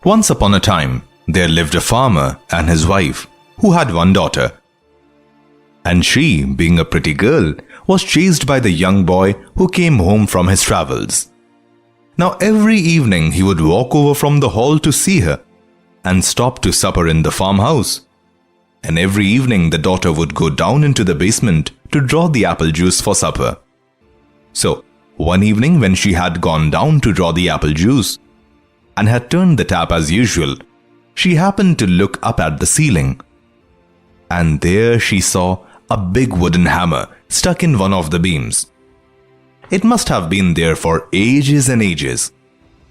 Once upon a time, there lived a farmer and his wife who had one daughter. And she, being a pretty girl, was chased by the young boy who came home from his travels. Now every evening he would walk over from the hall to see her and stop to supper in the farmhouse. And every evening the daughter would go down into the basement to draw the apple juice for supper. So, one evening when she had gone down to draw the apple juice and had turned the tap as usual, she happened to look up at the ceiling. And there she saw a big wooden hammer stuck in one of the beams. It must have been there for ages and ages,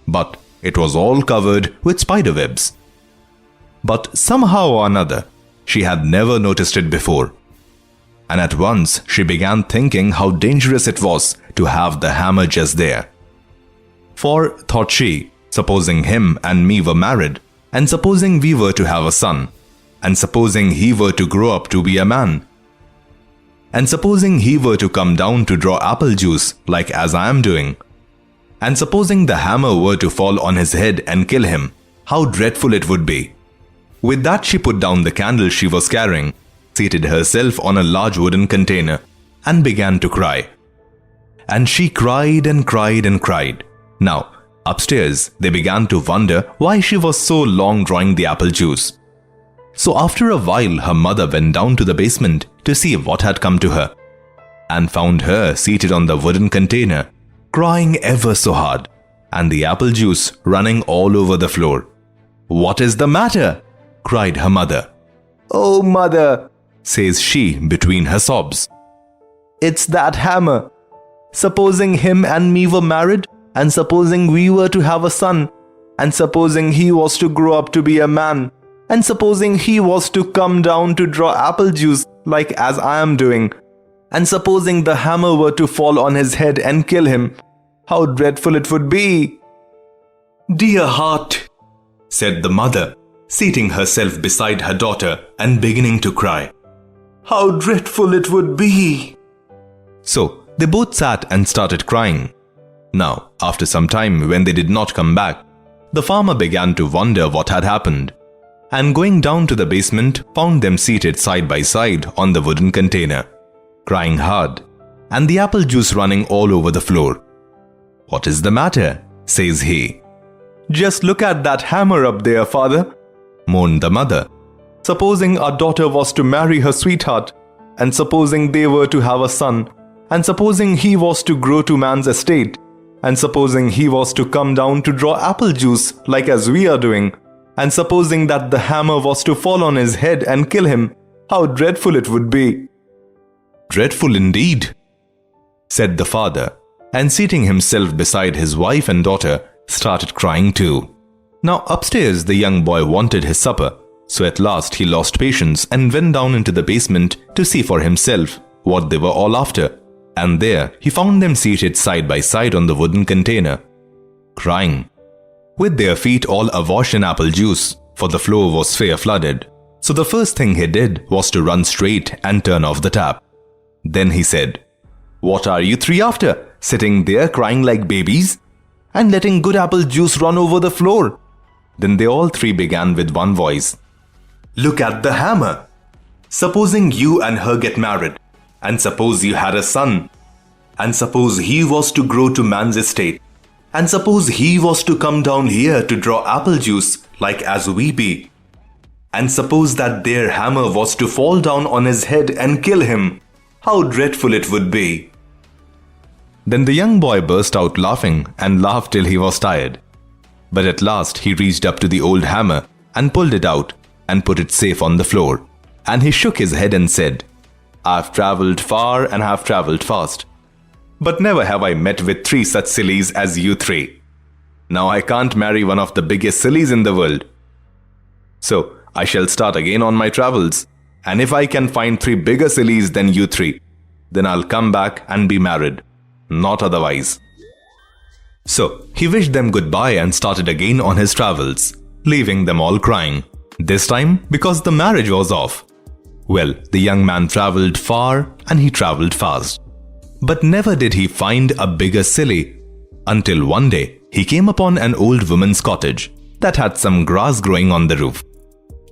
but it was all covered with spider webs. But somehow or another, she had never noticed it before. And at once she began thinking how dangerous it was to have the hammer just there. For, thought she, supposing him and me were married, and supposing we were to have a son, and supposing he were to grow up to be a man, and supposing he were to come down to draw apple juice like as I am doing, and supposing the hammer were to fall on his head and kill him, how dreadful it would be. With that she put down the candle she was carrying, seated herself on a large wooden container, and began to cry. And she cried and cried and cried. Now, upstairs they began to wonder why she was so long drawing the apple juice. So after a while her mother went down to the basement to see what had come to her, and found her seated on the wooden container, crying ever so hard, and the apple juice running all over the floor. "What is the matter?" cried her mother. "Oh, mother," says she between her sobs, "it's that hammer. Supposing him and me were married, and supposing we were to have a son, and supposing he was to grow up to be a man, and supposing he was to come down to draw apple juice like as I am doing, and supposing the hammer were to fall on his head and kill him, how dreadful it would be." "Dear heart," said the mother, seating herself beside her daughter and beginning to cry, "how dreadful it would be." So they both sat and started crying. Now, after some time, when they did not come back, the farmer began to wonder what had happened, and going down to the basement, found them seated side by side on the wooden container, crying hard, and the apple juice running all over the floor. "What is the matter?" says he. "Just look at that hammer up there, father," moaned the mother. "Supposing our daughter was to marry her sweetheart, and supposing they were to have a son, and supposing he was to grow to man's estate, and supposing he was to come down to draw apple juice like as we are doing, and supposing that the hammer was to fall on his head and kill him, how dreadful it would be." "Dreadful indeed," said the father, and seating himself beside his wife and daughter, started crying too. Now upstairs the young boy wanted his supper, so at last he lost patience and went down into the basement to see for himself what they were all after, and there he found them seated side by side on the wooden container, crying, with their feet all awash in apple juice, for the floor was fair flooded. So the first thing he did was to run straight and turn off the tap. Then he said, "What are you three after, sitting there crying like babies, and letting good apple juice run over the floor?" Then they all three began with one voice, "Look at the hammer. Supposing you and her get married, and suppose you had a son, and suppose he was to grow to man's estate, and suppose he was to come down here to draw apple juice like as we be, and suppose that their hammer was to fall down on his head and kill him, how dreadful it would be." Then the young boy burst out laughing and laughed till he was tired. But at last he reached up to the old hammer and pulled it out and put it safe on the floor. And he shook his head and said, "I've travelled far and have travelled fast, but never have I met with three such sillies as you three. Now I can't marry one of the biggest sillies in the world. So I shall start again on my travels, and if I can find three bigger sillies than you three, then I'll come back and be married, not otherwise." So he wished them goodbye and started again on his travels, leaving them all crying, this time because the marriage was off. Well, the young man travelled far and he travelled fast, but never did he find a bigger silly, until one day he came upon an old woman's cottage that had some grass growing on the roof.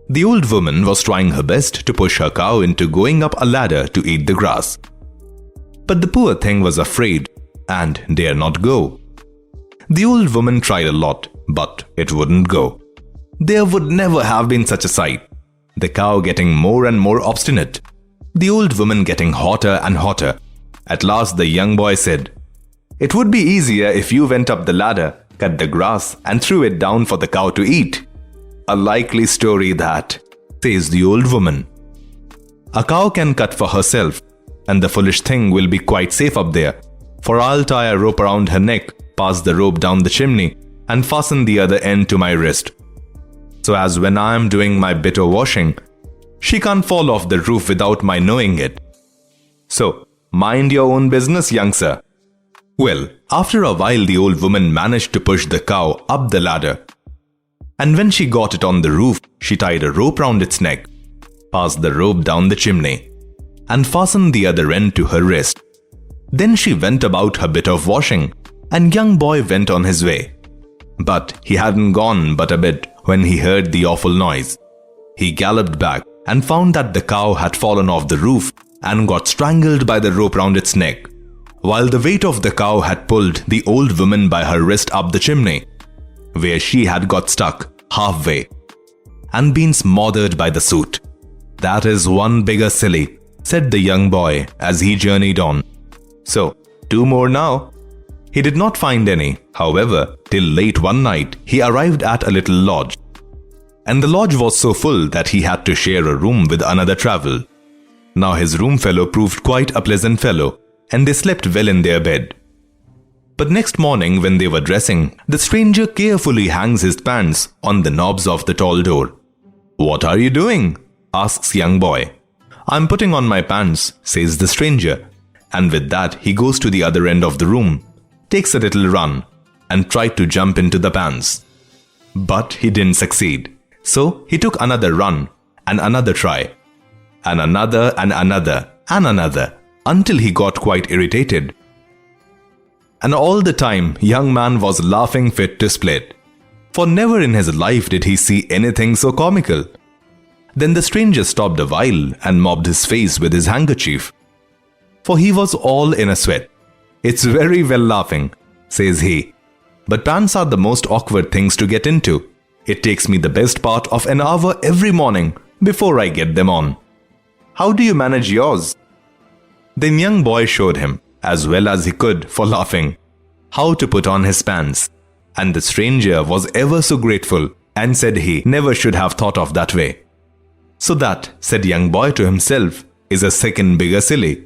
The old woman was trying her best to push her cow into going up a ladder to eat the grass. But the poor thing was afraid and dare not go. The old woman tried a lot, but it wouldn't go. There would never have been such a sight. The cow getting more and more obstinate. The old woman getting hotter and hotter. At last the young boy said, "It would be easier if you went up the ladder, cut the grass and threw it down for the cow to eat." "A likely story that," says the old woman. "A cow can cut for herself, and the foolish thing will be quite safe up there, for I'll tie a rope around her neck, pass the rope down the chimney, and fasten the other end to my wrist. So as when I am doing my bit of washing, she can't fall off the roof without my knowing it. So, mind your own business, young sir." Well, after a while the old woman managed to push the cow up the ladder. And when she got it on the roof, she tied a rope round its neck, passed the rope down the chimney, and fastened the other end to her wrist. Then she went about her bit of washing, and young boy went on his way. But he hadn't gone but a bit when he heard the awful noise. He galloped back and found that the cow had fallen off the roof and got strangled by the rope round its neck, while the weight of the cow had pulled the old woman by her wrist up the chimney, where she had got stuck halfway and been smothered by the soot. "That is one bigger silly," said the young boy as he journeyed on. "So, 2 more now." He did not find any, however, till late one night he arrived at a little lodge. And the lodge was so full that he had to share a room with another traveler. Now his room fellow proved quite a pleasant fellow, and they slept well in their bed. But next morning when they were dressing, the stranger carefully hangs his pants on the knobs of the tall door. "What are you doing?" asks young boy. "I'm putting on my pants," says the stranger, and with that he goes to the other end of the room, takes a little run, and tried to jump into the pants. But he didn't succeed, so he took another run and another try, and another and another and another, until he got quite irritated. And all the time young man was laughing fit to split, for never in his life did he see anything so comical. Then the stranger stopped a while and mopped his face with his handkerchief, for he was all in a sweat. "It's very well laughing," says he, "but pants are the most awkward things to get into. It takes me the best part of an hour every morning before I get them on. How do you manage yours?" Then young boy showed him, as well as he could for laughing, how to put on his pants, and the stranger was ever so grateful and said he never should have thought of that way. "So that," said young boy to himself, "is a second bigger silly."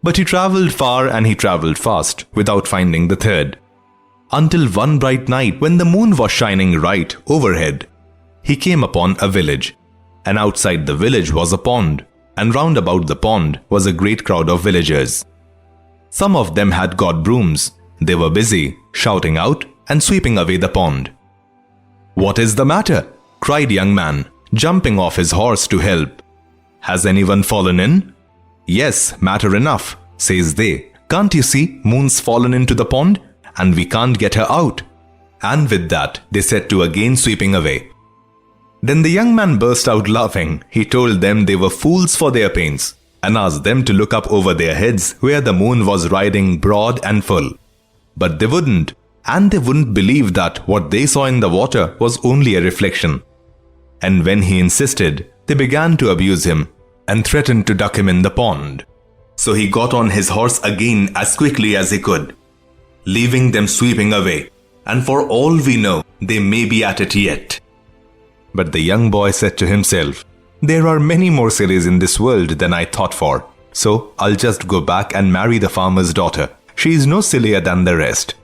But he travelled far and he travelled fast without finding the third, until one bright night when the moon was shining right overhead, he came upon a village, and outside the village was a pond, and round about the pond was a great crowd of villagers. Some of them had got brooms. They were busy shouting out and sweeping away the pond. "What is the matter?" cried young man, jumping off his horse to help. "Has anyone fallen in?" "Yes, matter enough," says they. "Can't you see Moon's fallen into the pond and we can't get her out?" And with that they set to again sweeping away. Then the young man burst out laughing. He told them they were fools for their pains and asked them to look up over their heads where the moon was riding broad and full. But they wouldn't, and they wouldn't believe that what they saw in the water was only a reflection. And when he insisted, they began to abuse him and threatened to duck him in the pond. So he got on his horse again as quickly as he could, leaving them sweeping away, and for all we know, they may be at it yet. But the young boy said to himself, "There are many more sillies in this world than I thought for, so I'll just go back and marry the farmer's daughter. She is no sillier than the rest."